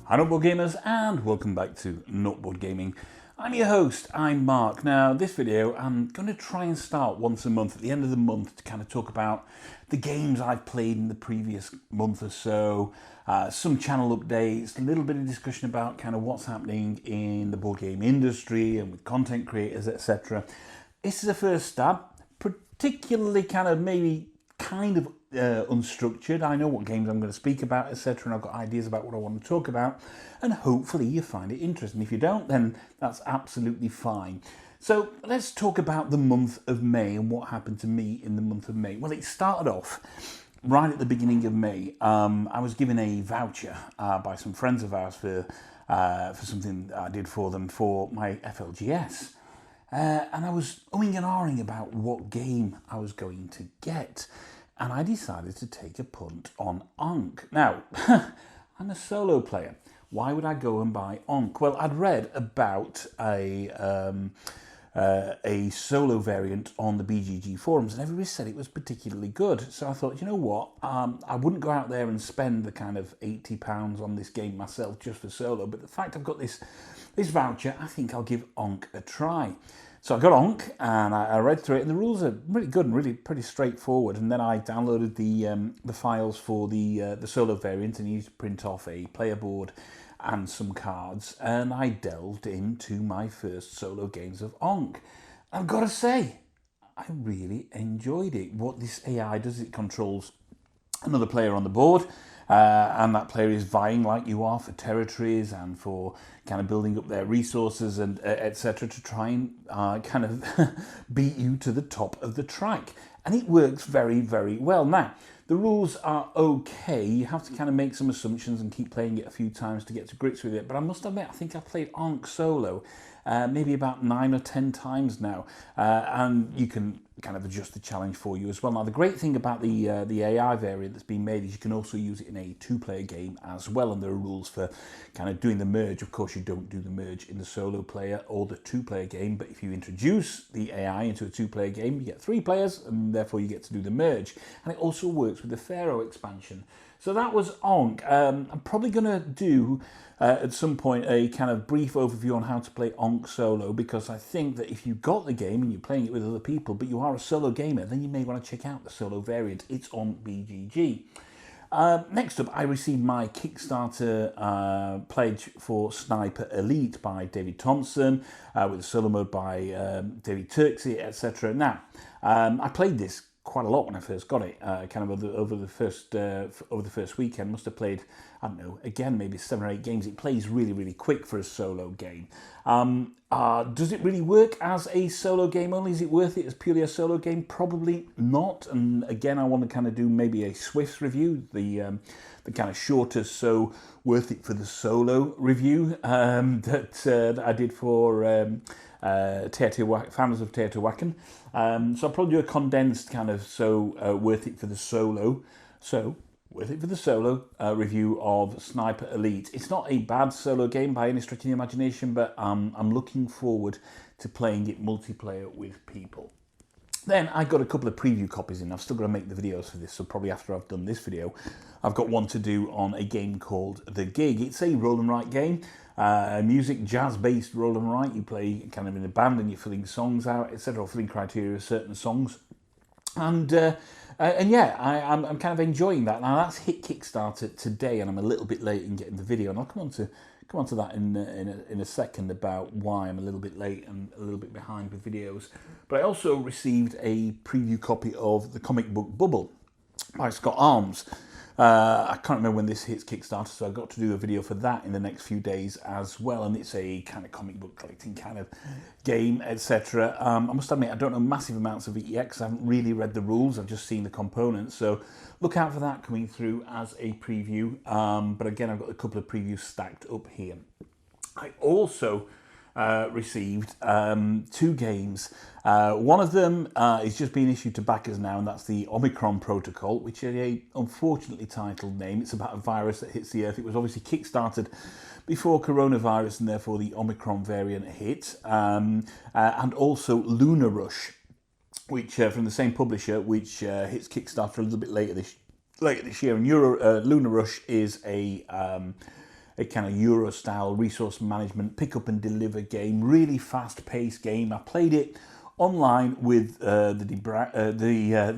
Hi Noteboard Gamers, and welcome back to Noteboard Gaming. I'm your host, I'm Mark. Now this video I'm going to try and start once a month at the end of the month to kind of talk about the games I've played in the previous month or so, some channel updates, a little bit of discussion about kind of what's happening in the board game industry and with content creators, etc. This is a first stab, particularly kind of unstructured. I know what games I'm going to speak about, etc., and I've got ideas about what I want to talk about, and hopefully you find it interesting. If you don't, then that's absolutely fine. So let's talk about the month of May and what happened to me in the month of May. Well, it started off right at the beginning of May. I was given a voucher by some friends of ours for something I did for them for my FLGS. And I was umming and ahhing about what game I was going to get. And I decided to take a punt on Ankh. Now, I'm a solo player. Why would I go and buy Ankh? Well, I'd read about a solo variant on the BGG forums, and everybody said it was particularly good. So I thought, you know what? I wouldn't go out there and spend the kind of £80 on this game myself just for solo. But the fact I've got this voucher, I think I'll give Ankh a try. So I got Ankh and I read through it, and the rules are really good and really pretty straightforward. And then I downloaded the files for the solo variant, and you need to print off a player board and some cards. And I delved into my first solo games of Ankh. I've got to say, I really enjoyed it. What this AI does, it controls another player on the board. And that player is vying like you are for territories and for kind of building up their resources and etc. to try and kind of beat you to the top of the track. And it works very, very well. Now, the rules are okay. You have to kind of make some assumptions and keep playing it a few times to get to grips with it. But I must admit, I think I've played Ankh Solo maybe about 9 or 10 times now. And you can kind of adjust the challenge for you as well. Now, the great thing about the AI variant that's been made is you can also use it in a two-player game as well, and there are rules for kind of doing the merge. Of course, you don't do the merge in the solo player or the two-player game, but if you introduce the AI into a two-player game, you get 3 players, and therefore you get to do the merge. And it also works with the Pharaoh expansion. So that was Ankh. I'm probably going to do at some point a kind of brief overview on how to play Ankh Solo, because I think that if you've got the game and you're playing it with other people, but you are a solo gamer, then you may want to check out the solo variant. It's on BGG. Next up, I received my Kickstarter pledge for Sniper Elite by David Thompson, with a solo mode by David Turksey, etc. Now, I played this quite a lot when I first got it, kind of over the first weekend. Must have played, I don't know, again maybe 7 or 8 games. It plays really, really quick for a solo game. Does it really work as a solo game only? Is it worth it as purely a solo game? Probably not. And again, I want to kind of do maybe a Swift review, the kind of shorter, so worth it for the solo review that I did for founders of Teotihuacan. So I'll probably do a condensed kind of worth it for the solo review of Sniper Elite. It's not a bad solo game by any stretch of the imagination, but I'm looking forward to playing it multiplayer with people. Then I got a couple of preview copies in. I've still got to make the videos for this, so probably after I've done this video, I've got one to do on a game called The Gig. It's a roll and write game, music, jazz-based roll and write. You play kind of in a band and you're filling songs out, etc., or filling criteria of certain songs. And yeah, I'm kind of enjoying that. Now that's hit Kickstarter today, and I'm a little bit late in getting the video, and I'll come on to that in a second about why I'm a little bit late and a little bit behind with videos. But I also received a preview copy of The Comic Book Bubble by Scott Arms. I can't remember when this hits Kickstarter, so I've got to do a video for that in the next few days as well. And it's a kind of comic book collecting kind of game, etc. I must admit, I don't know massive amounts of it yet because I haven't really read the rules. I've just seen the components. So look out for that coming through as a preview. But again, I've got a couple of previews stacked up here. I also received 2 games. One of them is just being issued to backers now, and that's the Omicron Protocol, which is a unfortunately titled name. It's about a virus that hits the Earth. It was obviously kickstarted before coronavirus, and therefore the Omicron variant hit. And also Lunar Rush, which from the same publisher, which hits Kickstarter a little bit later this year. And Lunar Rush is a a kind of Euro-style resource management, pick up and deliver game, really fast-paced game. I played it online with the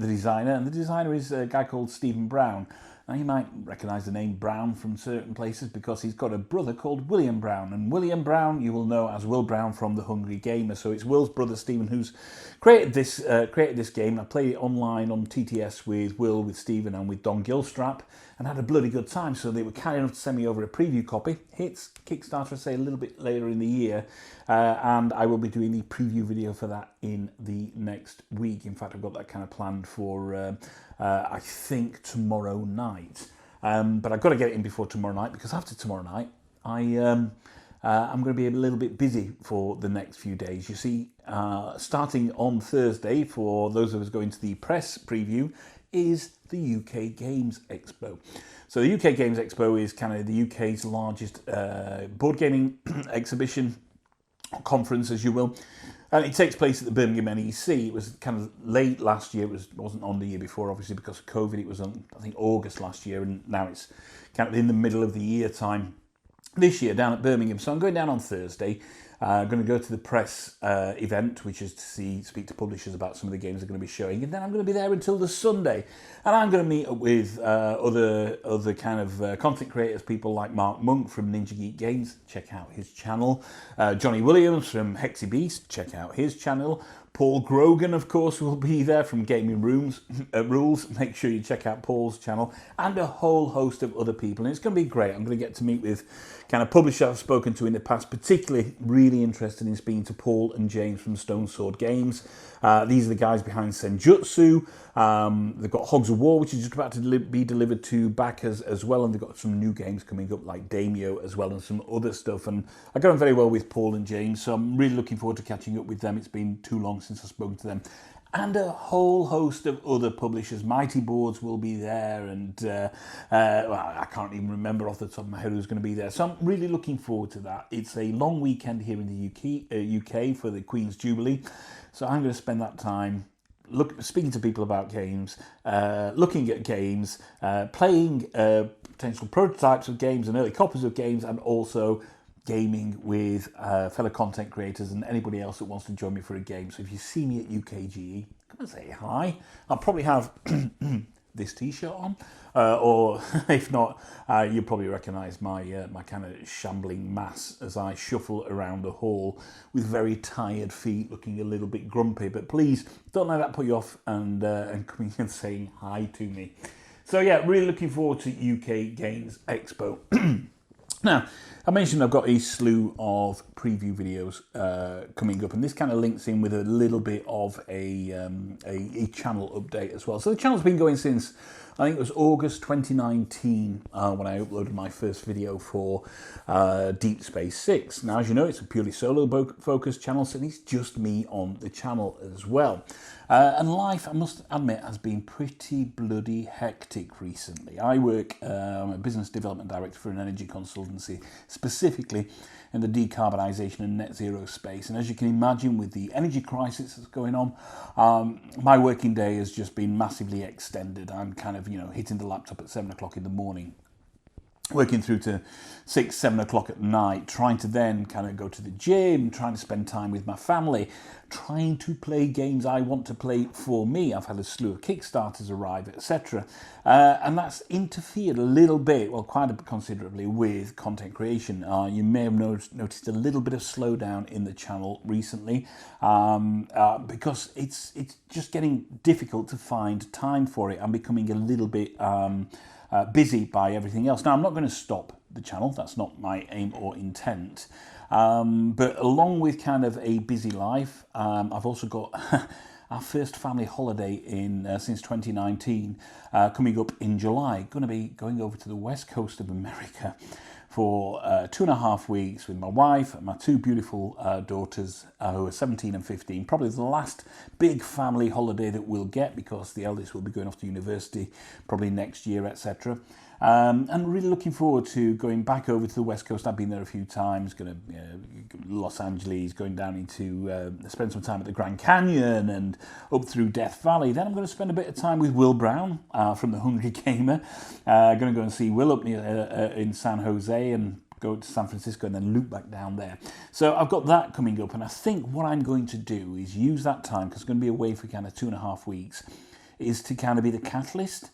designer, and the designer is a guy called Stephen Brown. Now, you might recognise the name Brown from certain places because he's got a brother called William Brown. And William Brown, you will know as Will Brown from The Hungry Gamer. So it's Will's brother Stephen who's created this game. I played it online on TTS with Will, with Stephen, and with Don Gilstrap, and had a bloody good time. So they were kind enough to send me over a preview copy. Hits Kickstarter, I say, a little bit later in the year. And I will be doing the preview video for that in the next week. In fact, I've got that kind of planned for, I think, tomorrow night. But I've got to get it in before tomorrow night, because after tomorrow night, I'm going to be a little bit busy for the next few days. You see, starting on Thursday, for those of us going to the press preview, is the UK Games Expo. So the UK Games Expo is kind of the UK's largest board gaming exhibition, conference, as you will. And it takes place at the Birmingham NEC. It was kind of late last year. It wasn't on the year before, obviously, because of COVID. It was on, I think, August last year, and now it's kind of in the middle of the year time this year down at Birmingham. So I'm going down on Thursday. I'm going to go to the press event, which is to speak to publishers about some of the games they're going to be showing, and then I'm going to be there until the Sunday, and I'm going to meet up with other kind of content creators, people like Mark Monk from Ninja Geek Games, check out his channel, Johnny Williams from Hexy Beast, check out his channel, Paul Grogan, of course, will be there from Gaming Rules. Make sure you check out Paul's channel, and a whole host of other people. And it's going to be great. I'm going to get to meet with kind of publishers I've spoken to in the past, particularly really interested in speaking to Paul and James from Stone Sword Games. These are the guys behind Senjutsu. They've got Hogs of War, which is just about to be delivered to backers as well, and they've got some new games coming up like Daimyo as well, and some other stuff. And I got on very well with Paul and James, so I'm really looking forward to catching up with them. It's been too long since I've spoken to them. And a whole host of other publishers. Mighty Boards will be there, and well, I can't even remember off the top of my head who's going to be there. So I'm really looking forward to that. It's a long weekend here in the UK for the Queen's Jubilee, so I'm going to spend that time speaking to people about games, looking at games, playing potential prototypes of games and early copies of games, and also gaming with fellow content creators and anybody else that wants to join me for a game. So if you see me at UKGE, come and say hi. I'll probably have this t-shirt on, or if not, you'll probably recognise my kind of shambling mass as I shuffle around the hall with very tired feet, looking a little bit grumpy. But please don't let that put you off, and coming and saying hi to me. So yeah, really looking forward to UK Games Expo. Now, I mentioned I've got a slew of preview videos coming up, and this kind of links in with a little bit of a channel update as well. So the channel's been going since, I think it was August 2019 when I uploaded my first video for Deep Space 6. Now, as you know, it's a purely solo-focused channel, so it's just me on the channel as well. And life, I must admit, has been pretty bloody hectic recently. I work, I'm a business development director for an energy consultancy, specifically in the decarbonisation and net zero space. And as you can imagine, with the energy crisis that's going on, my working day has just been massively extended. I'm kind of, hitting the laptop at 7 o'clock in the morning, working through to 6, 7 o'clock at night, trying to then kind of go to the gym, trying to spend time with my family, trying to play games I want to play for me. I've had a slew of Kickstarters arrive, etc. And that's interfered a little bit, well, quite considerably, with content creation. You may have noticed a little bit of slowdown in the channel recently, because it's just getting difficult to find time for it. I'm becoming a little bit busy by everything else. Now, I'm not going to stop the channel. That's not my aim or intent. But along with kind of a busy life, I've also got our first family holiday in since 2019 coming up in July. Going to be going over to the west coast of America for 2.5 weeks with my wife and my two beautiful daughters who are 17 and 15. Probably the last big family holiday that we'll get, because the eldest will be going off to university probably next year, etc. And really looking forward to going back over to the West Coast. I've been there a few times, going to Los Angeles, going down into, spend some time at the Grand Canyon and up through Death Valley. Then I'm going to spend a bit of time with Will Brown from The Hungry Gamer. Going to go and see Will up near in San Jose, and go to San Francisco and then loop back down there. So I've got that coming up, and I think what I'm going to do is use that time, because I'm going to be away for kind of 2.5 weeks, is to kind of be the catalyst.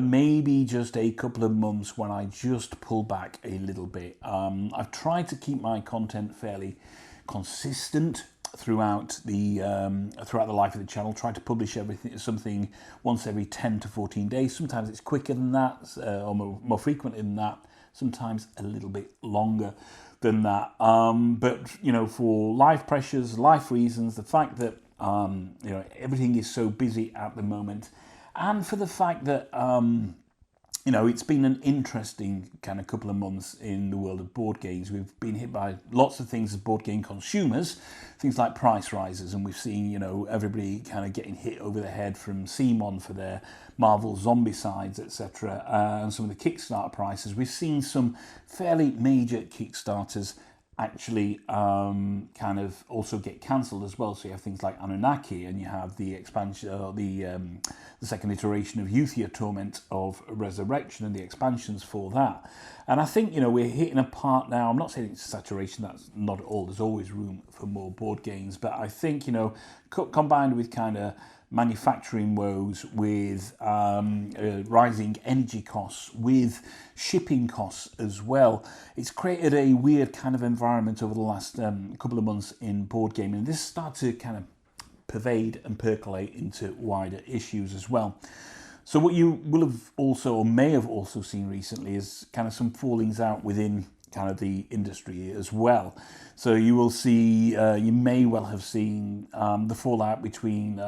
Maybe just a couple of months when I just pull back a little bit. I've tried to keep my content fairly consistent throughout the life of the channel. Try to publish something once every 10 to 14 days. Sometimes it's quicker than that, or more frequently than that. Sometimes a little bit longer than that. But for life pressures, life reasons, the fact that everything is so busy at the moment, and for the fact that it's been an interesting kind of couple of months in the world of board games. We've been hit by lots of things as board game consumers, things like price rises, and we've seen, everybody kind of getting hit over the head from CMON for their Marvel Zombicides, etc., and some of the Kickstarter prices. We've seen some fairly major Kickstarters actually kind of also get cancelled as well. So you have things like Anunnaki, and you have the expansion, the second iteration of Youthia Torment of Resurrection, and the expansions for that. And I think we're hitting a part now. I'm not saying it's saturation. That's not at all. There's always room for more board games, but I think combined with kind of manufacturing woes, with rising energy costs, with shipping costs as well, it's created a weird kind of environment over the last couple of months in board gaming. And this started to kind of pervade and percolate into wider issues as well. So what you will have also, or may have also seen recently, is kind of some fallings out within kind of the industry as well. So you will see, you may well have seen the fallout between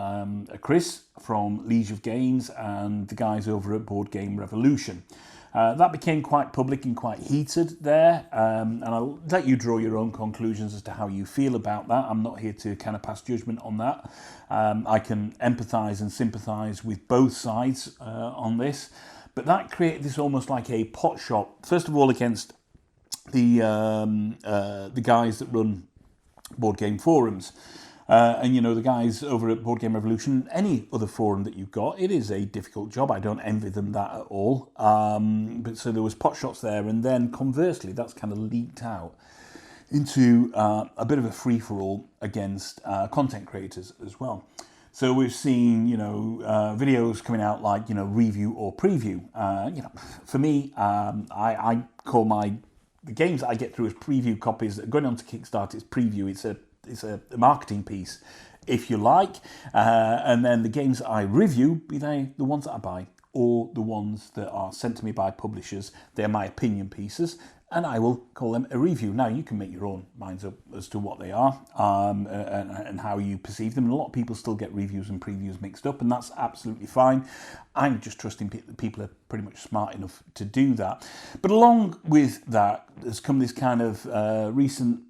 Chris from Liege of Games and the guys over at Board Game Revolution. That became quite public and quite heated there, and I'll let you draw your own conclusions as to how you feel about that. I'm not here to kind of pass judgment on that. I can empathise and sympathise with both sides on this, but that created this almost like a pot shot, first of all against the guys that run board game forums. And the guys over at Board Game Revolution, any other forum that you've got, it is a difficult job. I don't envy them that at all. But so there was pot shots there, and then conversely, that's kind of leaked out into a bit of a free-for-all against content creators as well. So we've seen, videos coming out like, review or preview. For me, I call the games that I get through as preview copies that are going on to Kickstarter. It's preview. It's a marketing piece, if you like. And then the games that I review, be they the ones that I buy or the ones that are sent to me by publishers, they're my opinion pieces, and I will call them a review. Now, you can make your own minds up as to what they are and how you perceive them. And a lot of people still get reviews and previews mixed up, and that's absolutely fine. I'm just trusting people are pretty much smart enough to do that. But along with that, there's come this kind of recent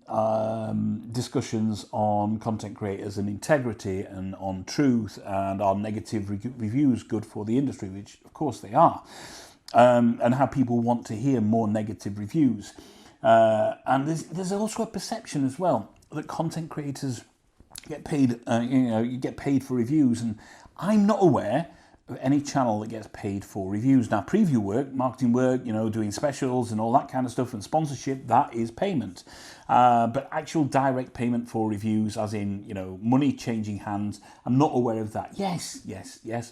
discussions on content creators and integrity, and on truth, and on negative reviews good for the industry, which of course they are. And how people want to hear more negative reviews. And there's also a perception as well that content creators get paid, you get paid for reviews. And I'm not aware of any channel that gets paid for reviews. Now, preview work, marketing work, doing specials and all that kind of stuff, and sponsorship, that is payment. But actual direct payment for reviews, as in, money changing hands, I'm not aware of that. Yes,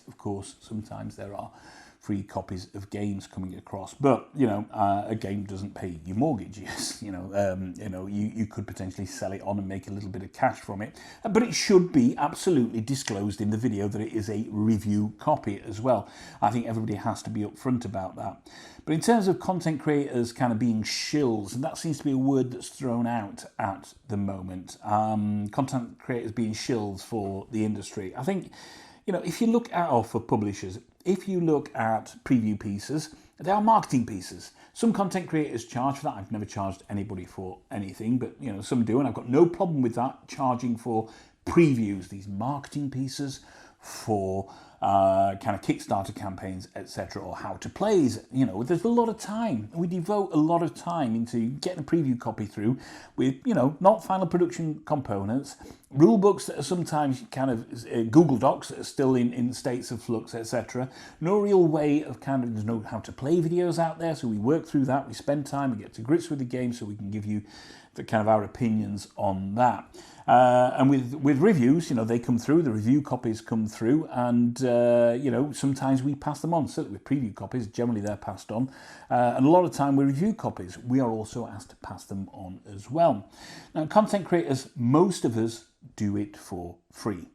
of course, sometimes there are free copies of games coming across, but a game doesn't pay your mortgage. Yes, you could potentially sell it on and make a little bit of cash from it, but it should be absolutely disclosed in the video that it is a review copy as well. I think everybody has to be upfront about that. But in terms of content creators kind of being shills, and that seems to be a word that's thrown out at the moment, content creators being shills for the industry. I think, if you look at, for publishers, if you look at preview pieces, they are marketing pieces. Some content creators charge for that. I've never charged anybody for anything, but some do, and I've got no problem with that, charging for previews, these marketing pieces for kind of Kickstarter campaigns, etc., or how to plays. You know, there's a lot of time. We devote a lot of time into getting a preview copy through with, you know, not final production components, rule books that are sometimes kind of Google Docs that are still in states of flux, etc. No real way of kind of, there's no how to play videos out there, so we work through that, we spend time, we get to grips with the game so we can give you the kind of our opinions on that. And with reviews, you know, they come through, the review copies come through, and, you know, sometimes we pass them on. Certainly with preview copies, generally they're passed on. And a lot of time with review copies, we are also asked to pass them on as well. Now, content creators, most of us do it for free.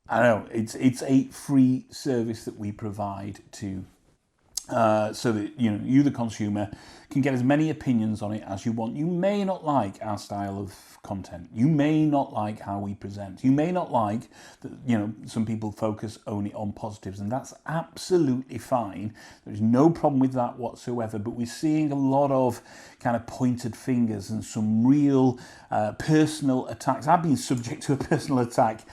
I know, it's a free service that we provide to so that, you know, you the consumer can get as many opinions on it as you want. You may not like our style of content. You may not like how we present. You may not like that, you know, some people focus only on positives, and that's absolutely fine. There's no problem with that whatsoever, but we're seeing a lot of kind of pointed fingers and some real personal attacks. I've been subject to a personal attack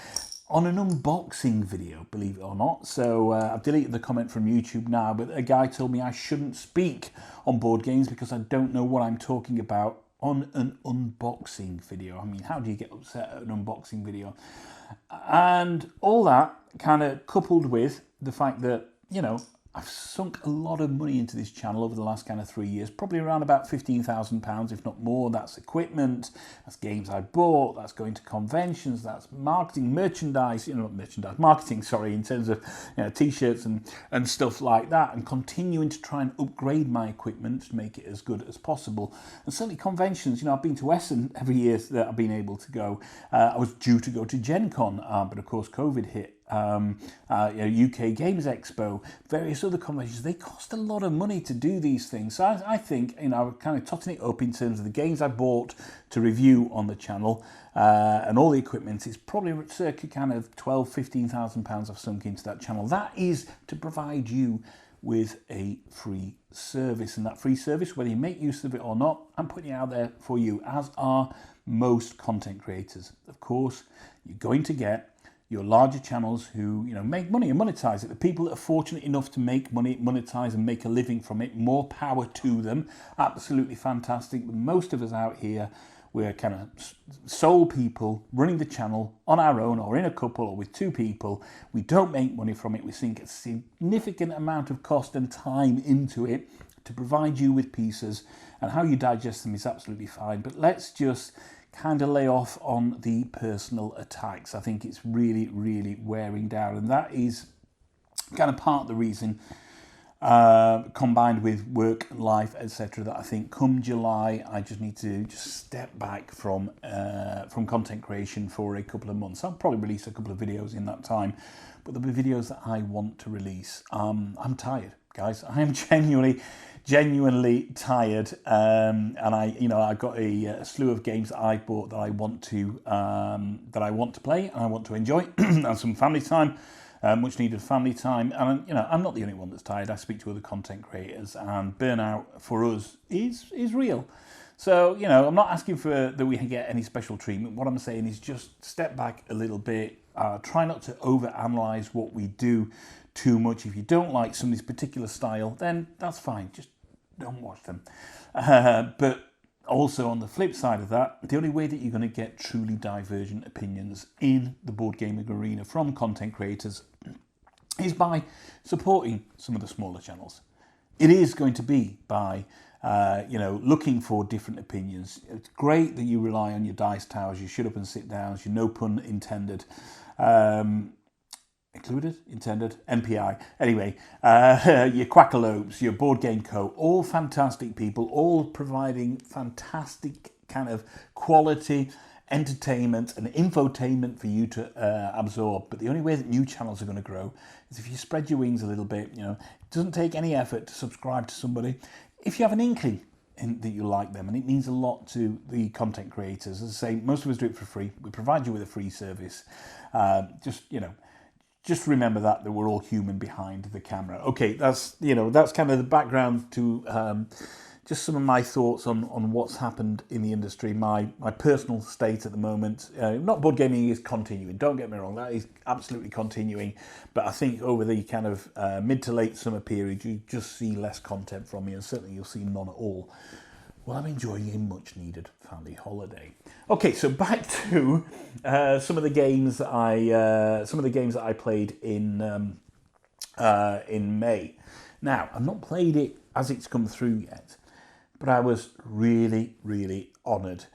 on an unboxing video, believe it or not. So I've deleted the comment from YouTube now, but a guy told me I shouldn't speak on board games because I don't know what I'm talking about on an unboxing video. I mean, how do you get upset at an unboxing video? And all that kind of coupled with the fact that, you know, I've sunk a lot of money into this channel over the last kind of 3 years, probably around about £15,000, if not more. That's equipment, that's games I bought, that's going to conventions, that's marketing, merchandise, you know, not merchandise, marketing, sorry, in terms of, you know, t-shirts and stuff like that, and continuing to try and upgrade my equipment to make it as good as possible. And certainly conventions, you know, I've been to Essen every year that I've been able to go. I was due to go to Gen Con, but of course COVID hit. You know, UK Games Expo, various other conventions, they cost a lot of money to do these things. So I think, you know, I'm kind of totting it up in terms of the games I bought to review on the channel and all the equipment. It's probably circa kind of £12,000–15,000 I've sunk into that channel. That is to provide you with a free service, and that free service, whether you make use of it or not, I'm putting it out there for you, as are most content creators. Of course, you're going to get your larger channels who, you know, make money and monetize it. The people that are fortunate enough to make money, monetize and make a living from it, more power to them. Absolutely fantastic. But most of us out here, we're kind of sole people running the channel on our own or in a couple or with two people. We don't make money from it. We sink a significant amount of cost and time into it to provide you with pieces, and how you digest them is absolutely fine. But let's just kind of lay off on the personal attacks. I think it's really, really wearing down, and that is kind of part of the reason, combined with work, life, etc., that I think come July I just need to just step back from content creation for a couple of months. I'll probably release a couple of videos in that time, but there'll be videos that I want to release. I'm tired, guys. I am genuinely tired, and I got a slew of games that I bought that I want to play and I want to enjoy, and some family time, much needed family time. And you know, I'm not the only one that's tired. I speak to other content creators, and burnout for us is real. So, you know, I'm not asking for that we get any special treatment. What I'm saying is just step back a little bit. Try not to overanalyze what we do too much. If you don't like somebody's particular style, then that's fine. Just don't watch them. But also on the flip side of that, the only way that you're going to get truly divergent opinions in the board gaming arena from content creators is by supporting some of the smaller channels. It is going to be by looking for different opinions. It's great that you rely on your dice towers, your shut up and sit downs, your no pun intended, intended, MPI. Anyway, your Quackalopes, your Board Game Co. All fantastic people, all providing fantastic kind of quality entertainment and infotainment for you to absorb. But the only way that new channels are going to grow is if you spread your wings a little bit. You know, it doesn't take any effort to subscribe to somebody if you have an inkling that you like them, and it means a lot to the content creators. As I say, most of us do it for free. We provide you with a free service. Just remember that we're all human behind the camera. Okay, that's kind of the background to just some of my thoughts on what's happened in the industry, my personal state at the moment. Not board gaming is continuing, don't get me wrong, that is absolutely continuing, but I think over the kind of mid to late summer period, you just see less content from me, and certainly you'll see none at all. Well, I'm enjoying a much-needed family holiday. Okay, so back to some of the games that I played in May. Now, I've not played it as it's come through yet, but I was really, really honoured.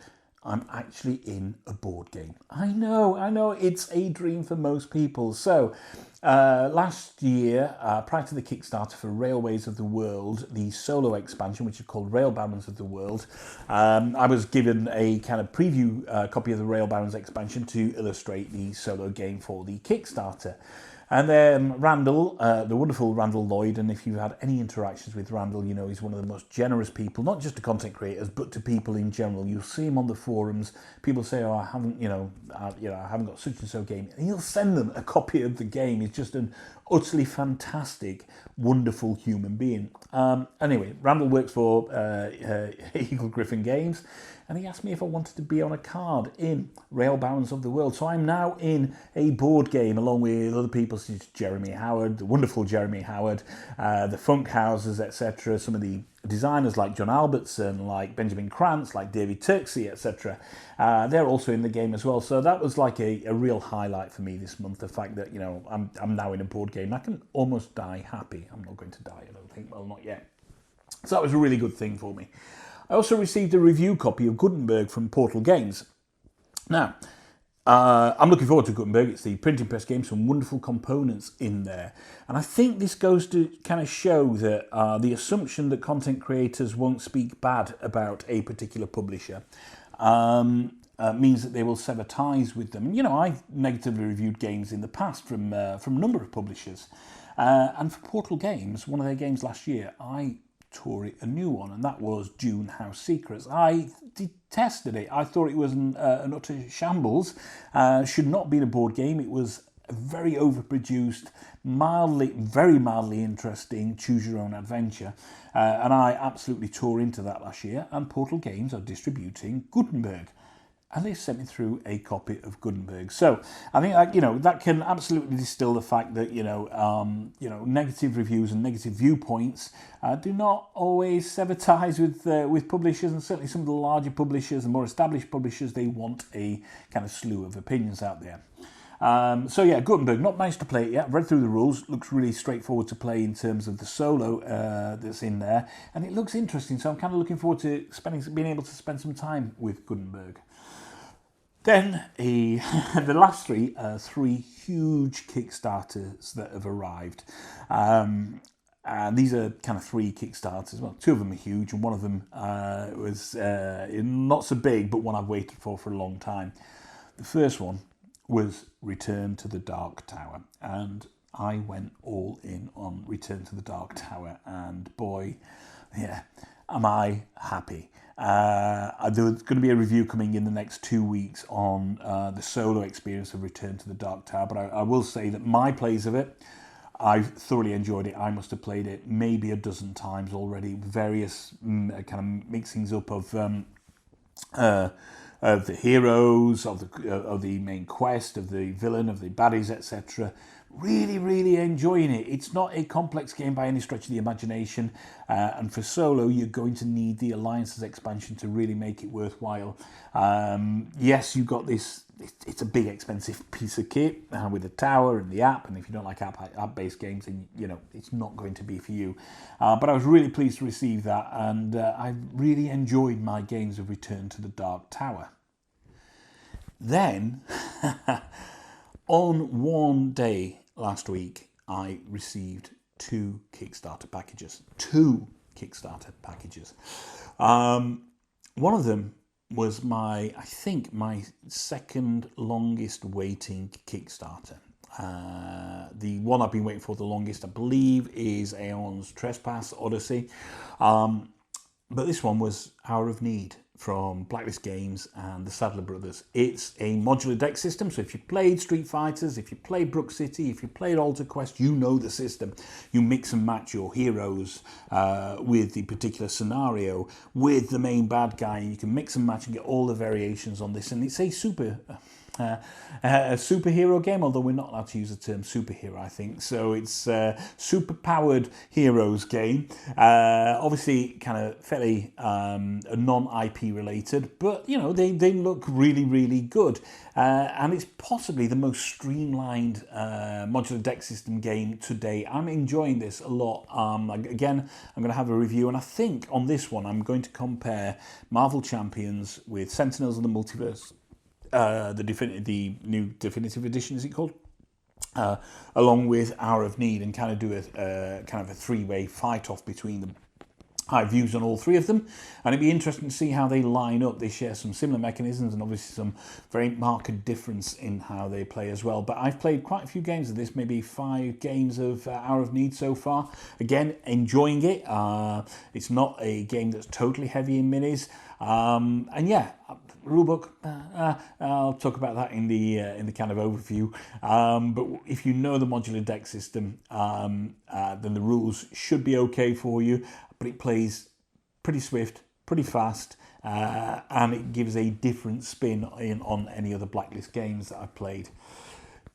I'm actually in a board game. I know, it's a dream for most people. So, last year, prior to the Kickstarter for Railways of the World, the solo expansion, which is called Rail Barons of the World, I was given a kind of preview copy of the Rail Barons expansion to illustrate the solo game for the Kickstarter. And then Randall, the wonderful Randall Lloyd, and if you've had any interactions with Randall, you know he's one of the most generous people, not just to content creators, but to people in general. You'll see him on the forums. People say, "Oh, I haven't got such and so game," and he'll send them a copy of the game. He's just an utterly fantastic, wonderful human being. Anyway, Randall works for Eagle Griffin Games, and he asked me if I wanted to be on a card in Rail Barons of the World. So I'm now in a board game along with other people such as Jeremy Howard, the wonderful Jeremy Howard, the Funk Houses, etc. Some of the designers like John Albertson, like Benjamin Krantz, like David Turksey, etc. They're also in the game as well. So that was like a real highlight for me this month, the fact that, you know, I'm now in a board game. I can almost die happy. I'm not going to die, I don't think. Well, not yet. So that was a really good thing for me. I also received a review copy of Gutenberg from Portal Games. Now, I'm looking forward to Gutenberg. It's the printing press game, some wonderful components in there. And I think this goes to kind of show that the assumption that content creators won't speak bad about a particular publisher means that they will sever ties with them. And, you know, I've negatively reviewed games in the past from a number of publishers. And for Portal Games, one of their games last year, I tore it a new one, and that was Dune House Secrets. I detested it. I thought it was an utter shambles. Should not be a board game. It was a very overproduced, very mildly interesting choose your own adventure, and I absolutely tore into that last year. And Portal Games are distributing Gutenberg, and they sent me through a copy of Gutenberg. So I think that can absolutely distill the fact that negative reviews and negative viewpoints do not always sever ties with publishers, and certainly some of the larger publishers and more established publishers, they want a kind of slew of opinions out there. So yeah, Gutenberg, not managed to play it yet. I've read through the rules. Looks really straightforward to play in terms of the solo that's in there, and it looks interesting. So I'm kind of looking forward to being able to spend some time with Gutenberg. Then the last three huge Kickstarters that have arrived. And these are kind of three Kickstarters. Well, two of them are huge, and one of them was not so big, but one I've waited for a long time. The first one was Return to the Dark Tower, and I went all in on Return to the Dark Tower, and boy, yeah, am I happy. There's going to be a review coming in the next 2 weeks on the solo experience of Return to the Dark Tower, but I will say that my plays of it, I've thoroughly enjoyed it. I must have played it maybe a dozen times already, various kind of mixings up of the heroes, of the main quest, of the villain, of the baddies, etc. Really, really enjoying it. It's not a complex game by any stretch of the imagination, and for solo, you're going to need the Alliances expansion to really make it worthwhile. Yes, you've got this. It's a big, expensive piece of kit with the tower and the app, and if you don't like app-based games, then it's not going to be for you. But I was really pleased to receive that, and I really enjoyed my games of Return to the Dark Tower. Then, on one day last week, I received two Kickstarter packages. One of them was my second longest waiting Kickstarter. The one I've been waiting for the longest, I believe, is Aeon's Trespass Odyssey. But this one was Hour of Need. from Blacklist Games and the Sadler Brothers. It's a modular deck system, so if you played Street Fighters, if you played Brook City, if you played Alter Quest, you know the system. You mix and match your heroes with the particular scenario, with the main bad guy, and you can mix and match and get all the variations on this, and it's a superhero game, although we're not allowed to use the term superhero, I think. So it's a super-powered heroes game. Obviously, kind of fairly non-IP related, but, you know, they look really, really good. And it's possibly the most streamlined modular deck system game today. I'm enjoying this a lot. Again, I'm going to have a review, and I think on this one, I'm going to compare Marvel Champions with Sentinels of the Multiverse. The new definitive edition, is it called? Along with Hour of Need, and kind of do a kind of a three-way fight-off between them. I have views on all three of them, and it'd be interesting to see how they line up. They share some similar mechanisms and obviously some very marked difference in how they play as well. But I've played quite a few games of this, maybe 5 games of Hour of Need so far. Again, enjoying it. It's not a game that's totally heavy in minis. And yeah, rulebook, I'll talk about that in the kind of overview. But if you know the modular deck system, then the rules should be okay for you. But it plays pretty swift, pretty fast, and it gives a different spin on any other Blacklist games that I've played.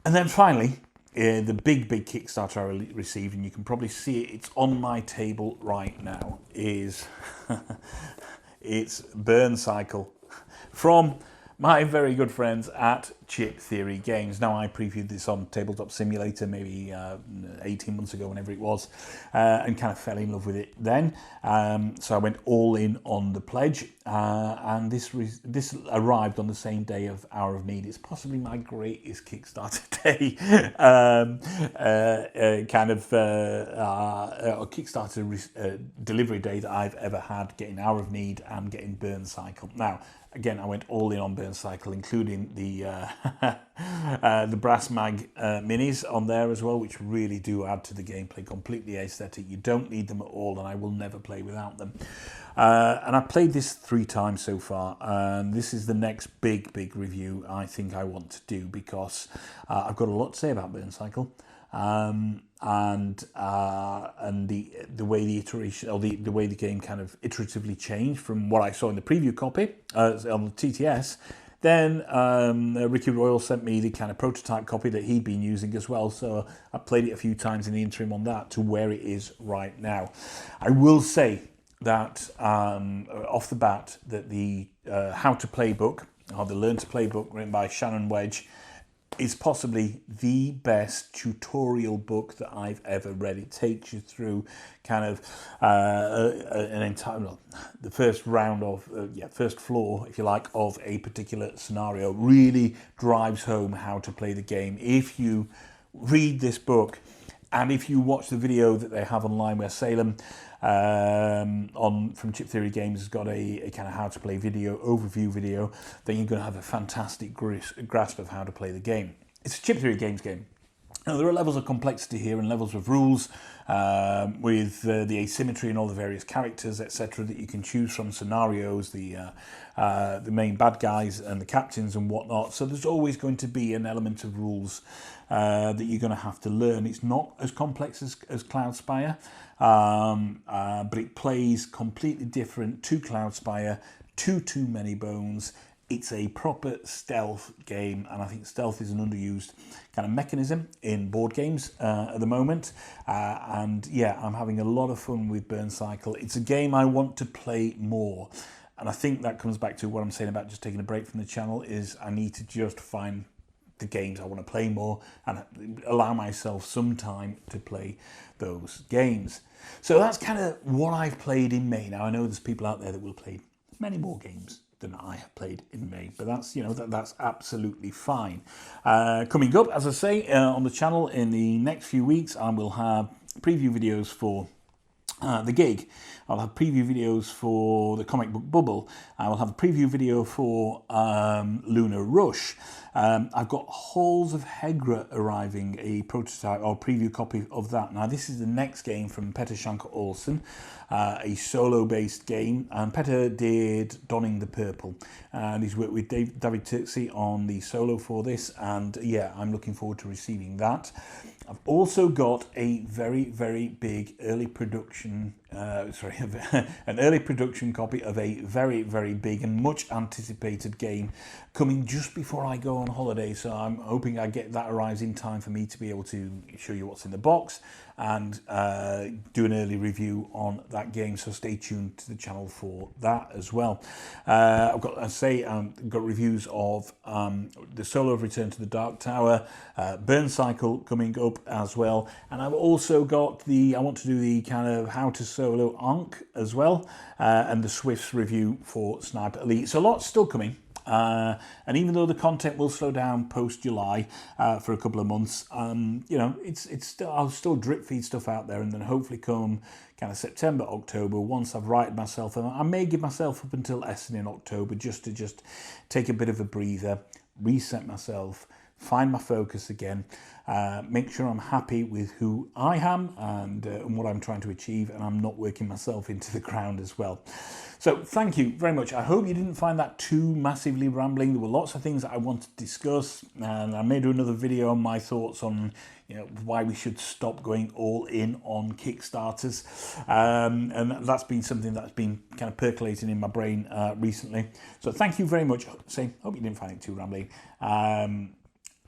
And then finally, the big Kickstarter I received, and you can probably see it, it's on my table right now, is it's Burncycle from my very good friends at Chip Theory Games. Now, I previewed this on Tabletop Simulator maybe 18 months ago, whenever it was, and kind of fell in love with it then. So I went all in on the pledge, and this arrived on the same day of Hour of Need. It's possibly my greatest Kickstarter day, Kickstarter delivery day that I've ever had, getting Hour of Need and getting Burncycle. Now, again, I went all in on Burncycle, including the brass mag minis on there as well, which really do add to the gameplay. Completely aesthetic. You don't need them at all, and I will never play without them. And I played this 3 times so far, and this is the next big review I think I want to do, because I've got a lot to say about Burncycle. And the way the iteration, or the way the game kind of iteratively changed from what I saw in the preview copy on the TTS. Then Ricky Royal sent me the kind of prototype copy that he'd been using as well, so I played it a few times in the interim on that to where it is right now. I will say that off the bat that the How to Play book, or the Learn to Play book, written by Shannon Wedge, is possibly the best tutorial book that I've ever read. It takes you through kind of an entire, the first round of, first floor, if you like, of a particular scenario. Really drives home how to play the game. If you read this book, and if you watch the video that they have online where Salem from Chip Theory Games has got a kind of how to play video, overview video, then you're going to have a fantastic grasp of how to play the game. It's a Chip Theory Games game. Now, there are levels of complexity here and levels of rules with the asymmetry and all the various characters, etc., that you can choose from, scenarios, the main bad guys and the captains and whatnot. So there's always going to be an element of rules that you're going to have to learn. It's not as complex as Cloudspire, but it plays completely different to Cloudspire, to Too Many Bones. It's a proper stealth game, and I think stealth is an underused kind of mechanism in board games at the moment. And yeah, I'm having a lot of fun with Burncycle. It's a game I want to play more. And I think that comes back to what I'm saying about just taking a break from the channel, is I need to just find the games I want to play more and allow myself some time to play those games. So that's kind of what I've played in May. Now, I know there's people out there that will play many more games than I have played in May, but that's, you know, that's absolutely fine. Coming up, as I say, on the channel in the next few weeks, I will have preview videos for the gig. I'll have preview videos for the comic book Bubble. I will have a preview video for Lunar Rush. I've got Halls of Hegra arriving, a prototype or preview copy of that. Now this is the next game from Petter Shanker Olsen, a solo-based game, and Petter did Donning the Purple, and he's worked with David Turksey on the solo for this, and yeah, I'm looking forward to receiving that. I've also got a very, very big early production, an early production copy of a very, very big and much anticipated game coming just before I go on holiday. So I'm hoping I get that arrives in time for me to be able to show you what's in the box and do an early review on that game. So stay tuned to the channel for that as well. I've got, got reviews of the solo of Return to the Dark Tower, Burncycle coming up as well, and I've also got I want to do the kind of how to solo Ankh as well, and the Swifts review for Sniper Elite. So lots still coming. And even though the content will slow down post July for a couple of months, you know, I'll still drip feed stuff out there, and then hopefully come kind of September, October, once I've righted myself, and I may give myself up until Essen in October just to take a bit of a breather, reset myself, find my focus again, make sure I'm happy with who I am and what I'm trying to achieve, and I'm not working myself into the ground as well. So thank you very much. I hope you didn't find that too massively rambling. There were lots of things that I want to discuss, and I may do another video on my thoughts on, you know, why we should stop going all in on Kickstarters, and that's been something that's been kind of percolating in my brain recently. So thank you very much. Hope you didn't find it too rambling.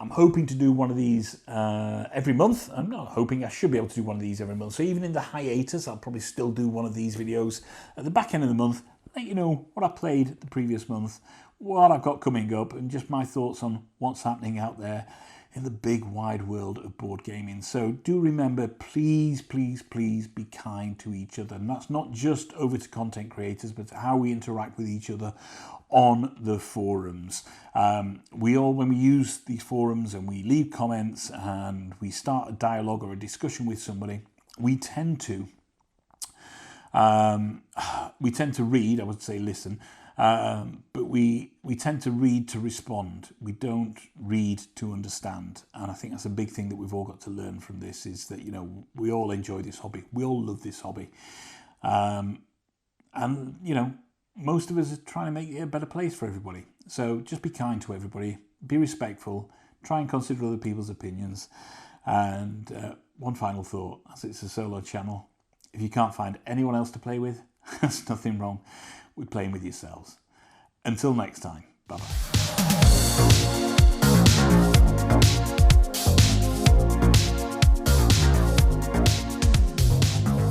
I'm hoping to do one of these every month. I'm not hoping, I should be able to do one of these every month. So even in the hiatus, I'll probably still do one of these videos at the back end of the month, let you know what I played the previous month, what I've got coming up, and just my thoughts on what's happening out there in the big wide world of board gaming. So do remember, please, please, please be kind to each other. And that's not just over to content creators, but how we interact with each other on the forums. When we use these forums and we leave comments and we start a dialogue or a discussion with somebody, we tend to read, I would say listen, but we tend to read to respond. We don't read to understand. And I think that's a big thing that we've all got to learn from this, is that, you know, we all enjoy this hobby. We all love this hobby. And, you know, most of us are trying to make it a better place for everybody. So just be kind to everybody, be respectful, try and consider other people's opinions. And one final thought, as it's a solo channel, if you can't find anyone else to play with, there's nothing wrong with playing with yourselves. Until next time, bye-bye.